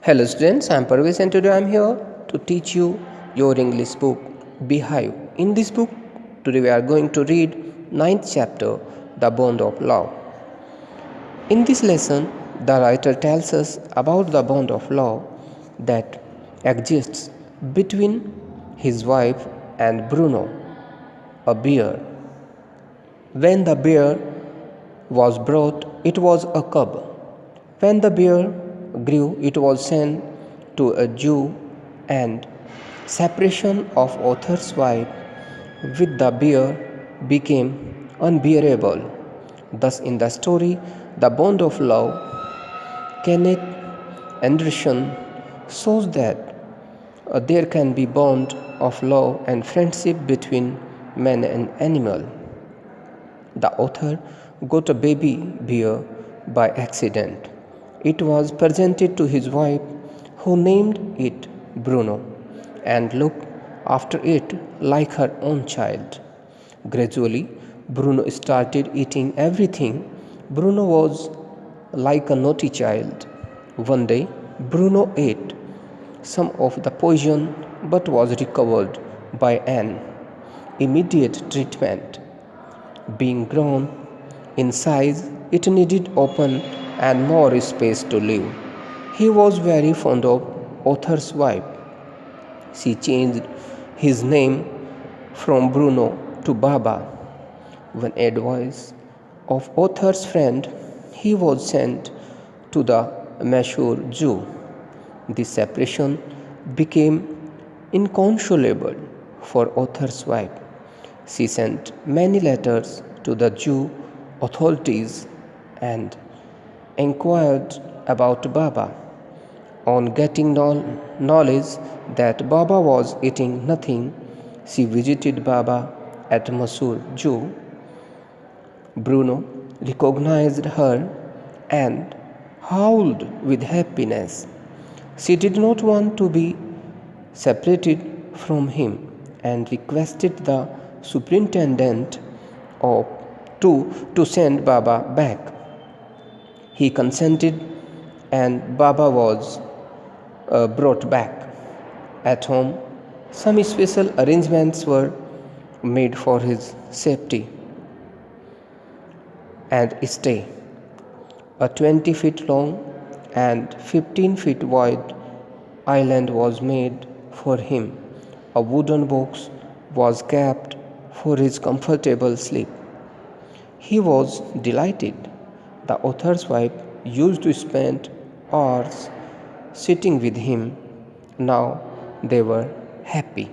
Hello students, I am Pervesh and today I am here to teach you your English book Beehive. In this book, today we are going to read ninth chapter, The Bond of Love. In this lesson, the writer tells us about the bond of love that exists between his wife and Bruno, a bear. When the bear was brought, it was a cub. When the bear grew, it was sent to a Jew, and separation of author's wife with the bear became unbearable. Thus, in the story, The Bond of Love, Kenneth Anderson shows that there can be bond of love and friendship between man and animal. The author got a baby bear by accident. It was presented to his wife, who named it Bruno and looked after it like her own child. Gradually, Bruno started eating everything. Bruno was like a naughty child. One day, Bruno ate some of the poison but was recovered by an immediate treatment. Being grown in size, it needed open and more space to live. He was very fond of author's wife. She changed his name from Bruno to Baba. When advice of author's friend, he was sent to the Mashur Jew. This separation became inconsolable for author's wife. She sent many letters to the Jew authorities and inquired about Baba. On getting knowledge that Baba was eating nothing, she visited Baba at Masur Jew. Bruno recognized her and howled with happiness. She did not want to be separated from him and requested the superintendent of to send Baba back. He consented and Baba was brought back. At home, some special arrangements were made for his safety and stay. A 20 feet long and 15 feet wide island was made for him. A wooden box was kept for his comfortable sleep. He was delighted. The author's wife used to spend hours sitting with him. Now they were happy.